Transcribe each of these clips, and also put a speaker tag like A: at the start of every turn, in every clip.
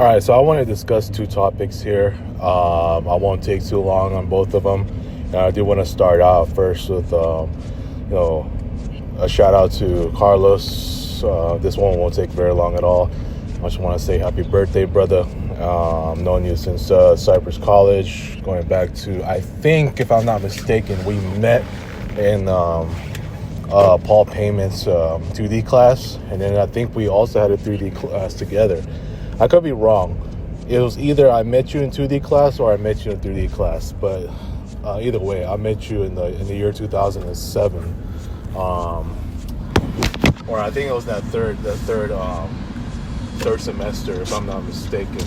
A: All right, so I want to discuss two topics here. I won't take too long on both of them. And I do want to start out first with, a shout out to Carlos. This one won't take very long at all. I just want to say happy birthday, brother. I've known you since Cypress College, going back to, I think, if I'm not mistaken, we met in Paul Payment's 2D class, and then I think we also had a 3D class together. I could be wrong. It was either I met you in 2D class or I met you in 3D class, but either way, I met you in the year 2007, or I think it was that third semester, if I'm not mistaken.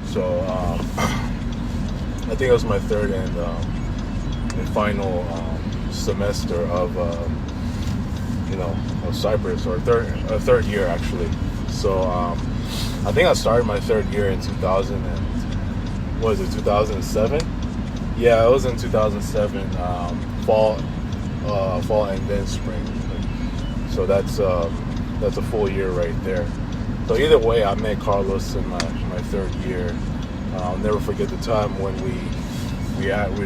A: So I think it was my third and final semester of Cypress, or third year actually. So I think I started my third year in 2007? Yeah, it was in 2007, fall and then spring. So that's a full year right there. So either way, I met Carlos in my third year. I'll never forget the time when we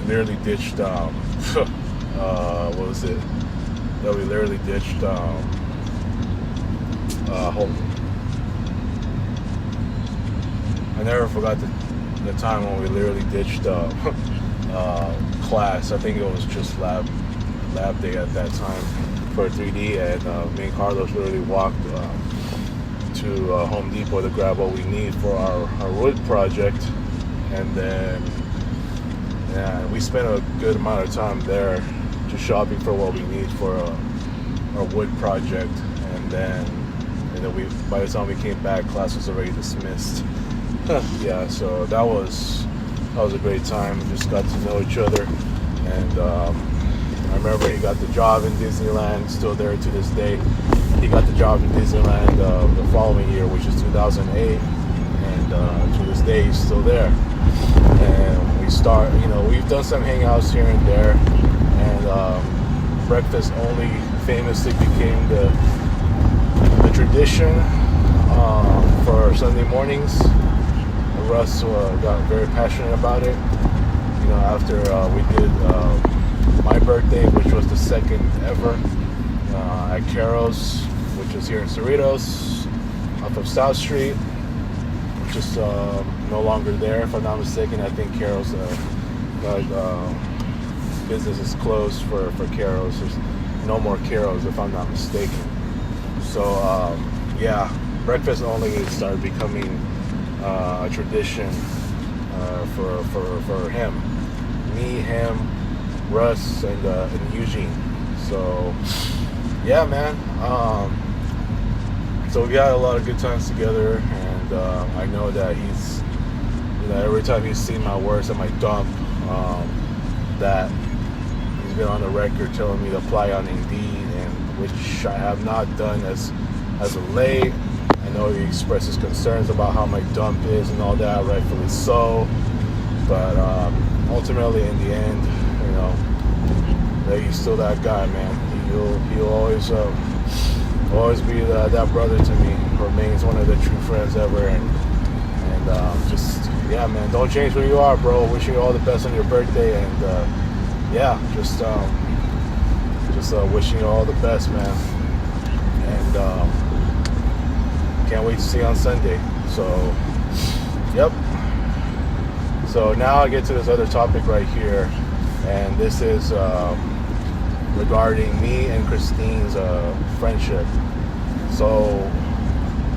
A: literally ditched what was it? That we literally ditched I never forgot the time when we literally ditched class. I think it was just lab day at that time for 3D, and me and Carlos literally walked to Home Depot to grab what we need for our wood project, and then we spent a good amount of time there just shopping for what we need for our wood project, and then by the time we came back, class was already dismissed. Yeah, so that was a great time. We just got to know each other, and I remember he got the job in Disneyland, still there to this day. He got the job in Disneyland the following year, which is 2008, and to this day he's still there. And we've done some hangouts here and there, and breakfast only famously became the tradition for Sunday mornings. Russ got very passionate about it. After we did my birthday, which was the second ever at Carol's, which is here in Cerritos, off of South Street, which is no longer there, if I'm not mistaken. I think Carol's business is closed for Carol's. There's no more Carol's, if I'm not mistaken. So breakfast only started becoming a tradition for him, me, him, Russ, and Eugene. So yeah, man. So we had a lot of good times together, and I know that he's, every time he's seen my works and my dump, that he's been on the record telling me to apply on Indeed, and which I have not done as of late. I know he expresses concerns about how my dump is and all that, rightfully so. But ultimately, in the end, he's still that guy, man. He'll always be that brother to me. Remains one of the true friends ever, and man, don't change who you are, bro. Wishing you all the best on your birthday, and wishing you all the best, man. And can't wait to see you on Sunday. So, yep. So now I get to this other topic right here, and this is regarding me and Christine's friendship. So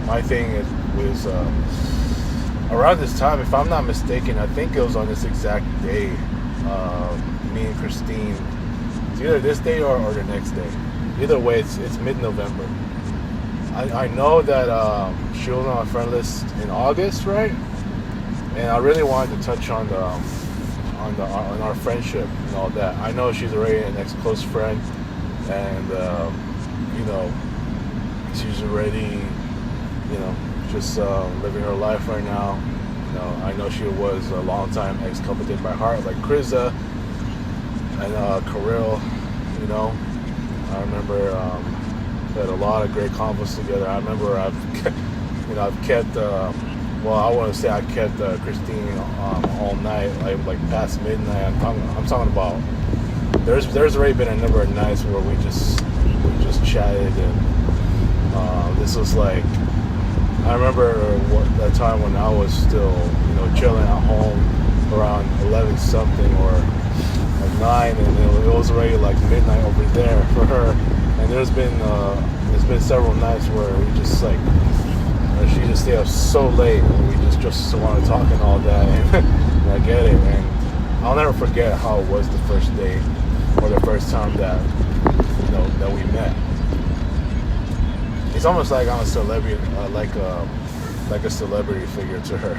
A: my thing was around this time, if I'm not mistaken, I think it was on this exact day, me and Christine, it's either this day or the next day. Either way, it's mid-November. I know that she was on my friend list in August, right? And I really wanted to touch on our friendship and all that. I know she's already an ex-close friend, and she's already, just living her life right now. I know she was a long time ex-couple did by heart, like Kriza and Kirill. I remember we had a lot of great convos together. I remember I've kept well, I want to say I kept Christine all night, like past midnight. I'm talking about. There's already been a number of nights where we just chatted, and this was like, I remember that time when I was still chilling at home around 11 something or like 9, and it was already like midnight over there for her. And there's been several nights where we just like. She just stayed up so late, and we just want to talk and all that, and I get it, and I'll never forget how it was the first day, or the first time that that we met. It's almost like I'm a celebrity, like a celebrity figure to her,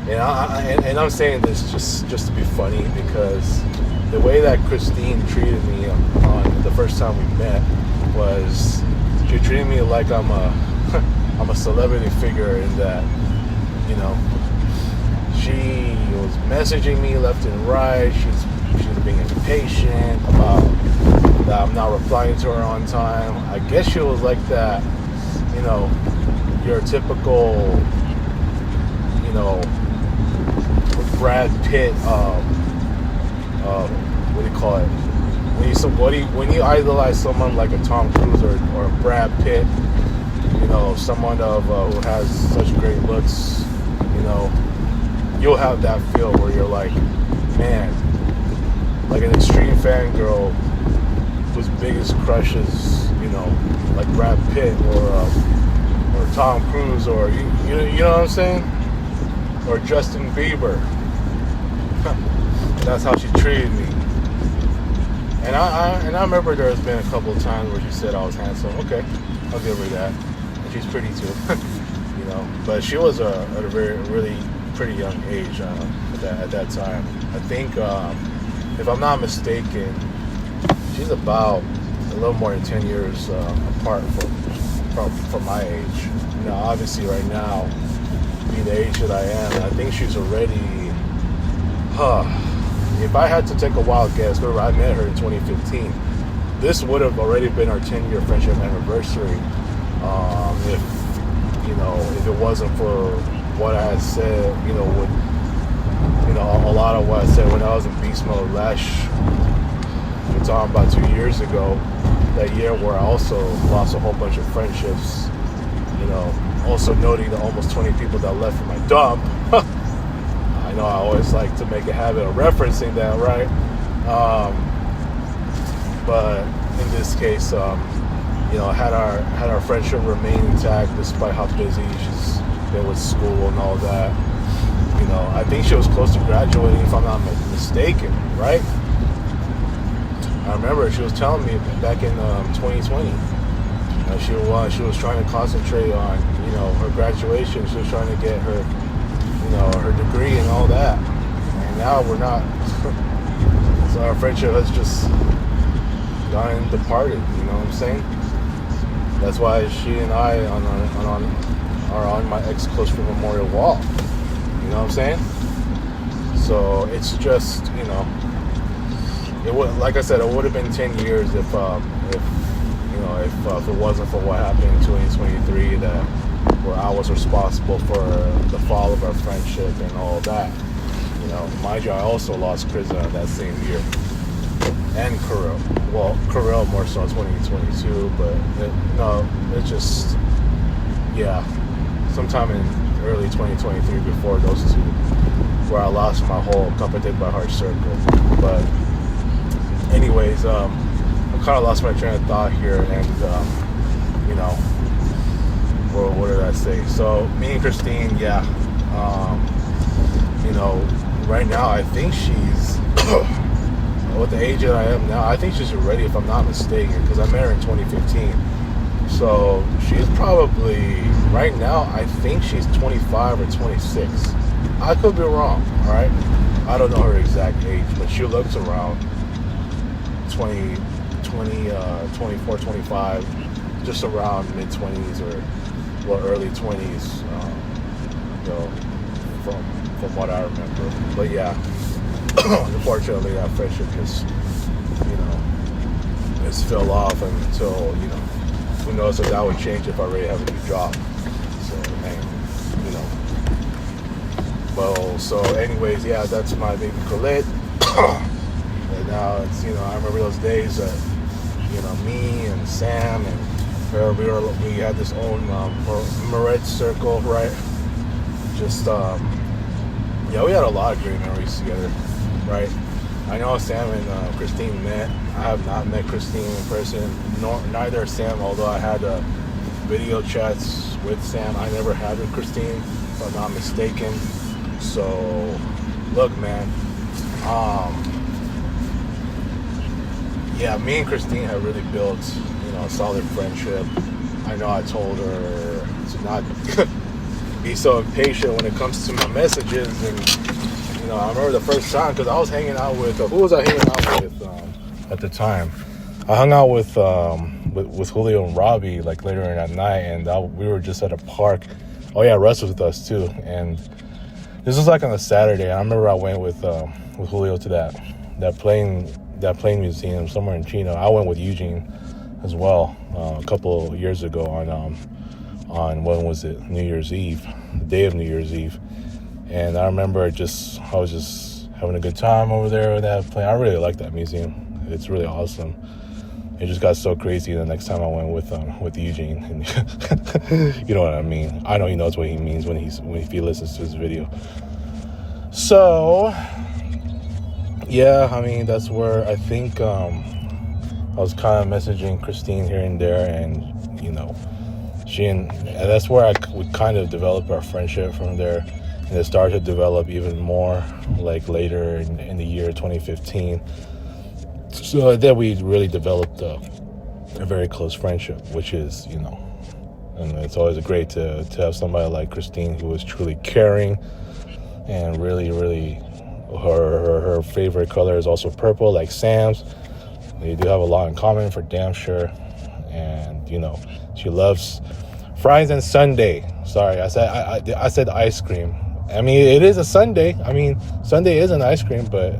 A: and I'm saying this just to be funny, because the way that Christine treated me on the first time we met was she treated me like I'm a celebrity figure, in that, she was messaging me left and right. She's being impatient about that I'm not replying to her on time. I guess she was like that, your typical, Brad Pitt, what do you call it? When you idolize someone like a Tom Cruise or a Brad Pitt, someone who has such great looks, you'll have that feel where you're like, man, like an extreme fangirl whose biggest crushes, like Brad Pitt or Tom Cruise, or you know what I'm saying, or Justin Bieber. That's how she treated me. And I remember there's been a couple of times where she said I was handsome. Okay, I'll give her that. She's pretty too, but she was at a really pretty young age at that time. I think, if I'm not mistaken, she's about a little more than 10 years apart from my age. Obviously right now, being the age that I am, I think she's already, if I had to take a wild guess, remember I met her in 2015, this would have already been our 10-year friendship anniversary. If it wasn't for what I had said, a lot of what I said when I was in beast mode we're talking about 2 years ago, that year where I also lost a whole bunch of friendships, also noting the almost 20 people that left in my dump. I know I always like to make a habit of referencing that, right? But in this case, had our friendship remain intact despite how busy she's been with school and all that. I think she was close to graduating, if I'm not mistaken, right? I remember she was telling me back in 2020, she was trying to concentrate on her graduation. She was trying to get her her degree and all that. And now we're not. So our friendship has just gone and departed. You know what I'm saying? That's why she and I are on my ex-close friend memorial wall. You know what I'm saying? So it's just, it would, like I said, it would have been 10 years if it wasn't for what happened in 2023, where I was responsible for the fall of our friendship and all that. Mind you, I also lost Chris that same year, and Kirill. Well, Kirill more so in 2022, but it's just, sometime in early 2023 before those two, where I lost my whole Comforted by Heart circle. But anyways, I kind of lost my train of thought here, and what did I say? So me and Christine, right now I think she's with the age that I am now, I think she's ready, if I'm not mistaken, because I met her in 2015. So she's probably, right now, I think she's 25 or 26. I could be wrong, all right? I don't know her exact age, but she looks around 24, 25, just around mid-20s or early 20s, from what I remember. But unfortunately, that friendship just, just fell off until, who knows if that would change if I already have a new job. So, man, Well, so anyways, yeah, that's my baby Kulet. And now it's, I remember those days that, me and Sam and we had this own Moret circle, right? Just, we had a lot of great memories together, right? I know Sam and Christine met. I have not met Christine in person, neither Sam, although I had video chats with Sam. I never had with Christine, if I'm not mistaken. So, look, man, me and Christine have really built, a solid friendship. I know I told her to not be so impatient when it comes to my messages, and I remember the first time, because I was hanging out with who was I hanging out with at the time? I hung out with Julio and Robbie like later in that night, and we were just at a park. Oh yeah, Russ was with us too, and this was like on a Saturday. I remember I went with Julio to that plane museum somewhere in Chino. I went with Eugene as well a couple of years ago on when was it? New Year's Eve, the day of New Year's Eve. And I remember I was just having a good time over there with that plane. I really like that museum. It's really awesome. It just got so crazy the next time I went with Eugene. And you know what I mean. I know he knows what he means if he listens to this video. So yeah, that's where I think I was kind of messaging Christine here and there, and and that's where we kind of developed our friendship from there, and it started to develop even more like later in the year 2015. So then we really developed a very close friendship, which is, and it's always great to have somebody like Christine who is truly caring, and really, really, her favorite color is also purple, like Sam's. They do have a lot in common, for damn sure. And she loves fries and sundae. Sorry, I said ice cream. It is a sundae. Sundae is an ice cream, but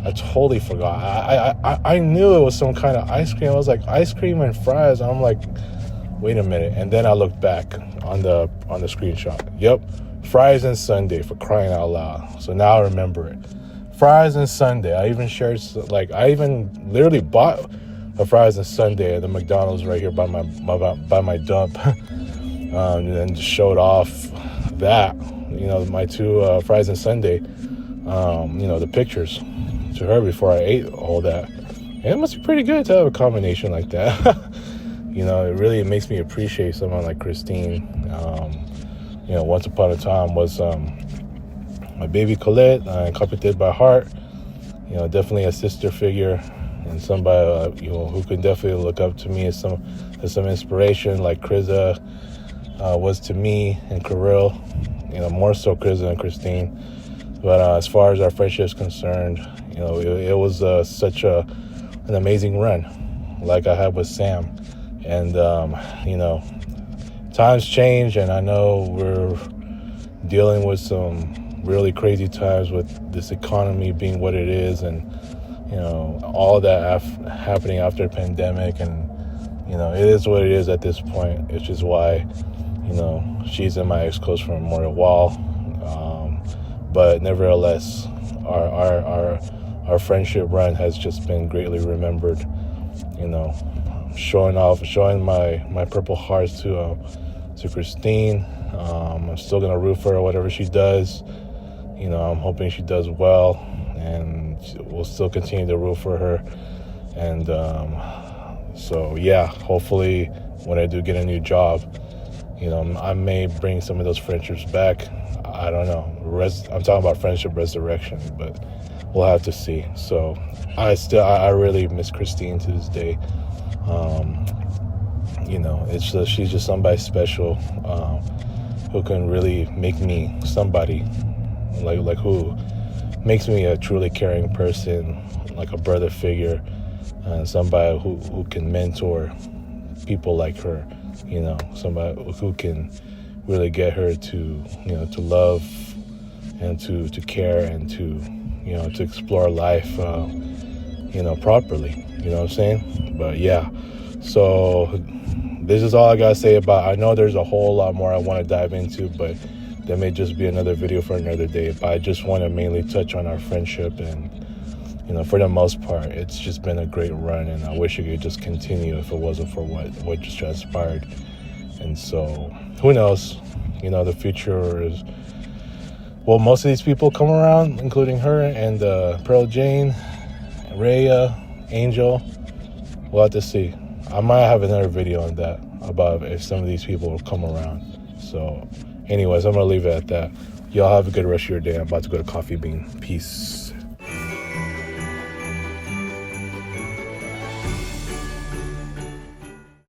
A: I totally forgot. I knew it was some kind of ice cream. I was like, ice cream and fries. I'm like, wait a minute. And then I looked back on the screenshot. Yep, fries and sundae, for crying out loud. So now I remember it. Fries and sundae. I even literally bought a fries and sundae at the McDonald's right here by my dump, and just showed off that, my two fries and sundae, the pictures to her before I ate all that. And it must be pretty good to have a combination like that. It really makes me appreciate someone like Christine. Once upon a time was my baby Kulet, competed by heart. Definitely a sister figure, and somebody who can definitely look up to me as some inspiration, like Kriza was to me, and Kirill. More so Kriza and Christine. But as far as our friendship is concerned, it was such an amazing run, like I had with Sam. And times change, and I know we're dealing with some really crazy times with this economy being what it is, and all that happening after the pandemic, and it is what it is at this point. It's just why she's in my ex-coach for Memorial Wall, but nevertheless our friendship run has just been greatly remembered. Showing my purple hearts to Christine. I'm still gonna root for her, whatever she does. I'm hoping she does well, and we'll still continue to root for her. And so yeah, hopefully when I do get a new job, I may bring some of those friendships back. I don't know. I'm talking about friendship resurrection, but we'll have to see. So I really miss Christine to this day. She's just somebody special, who can really make me somebody, like who makes me a truly caring person, like a brother figure, and somebody who can mentor people like her, somebody who can really get her to love and to care and to explore life, properly. You know what I'm saying? But yeah, so this is all I gotta say about. I know there's a whole lot more I want to dive into, but that may just be another video for another day. But I just want to mainly touch on our friendship, and for the most part, it's just been a great run, and I wish it could just continue if it wasn't for what just transpired. And so, who knows? The future is. Well, most of these people come around, including her and Pearl Jane, Rhea, Angel. We'll have to see. I might have another video on that about if some of these people will come around. So, anyways, I'm going to leave it at that. Y'all have a good rest of your day. I'm about to go to Coffee Bean. Peace.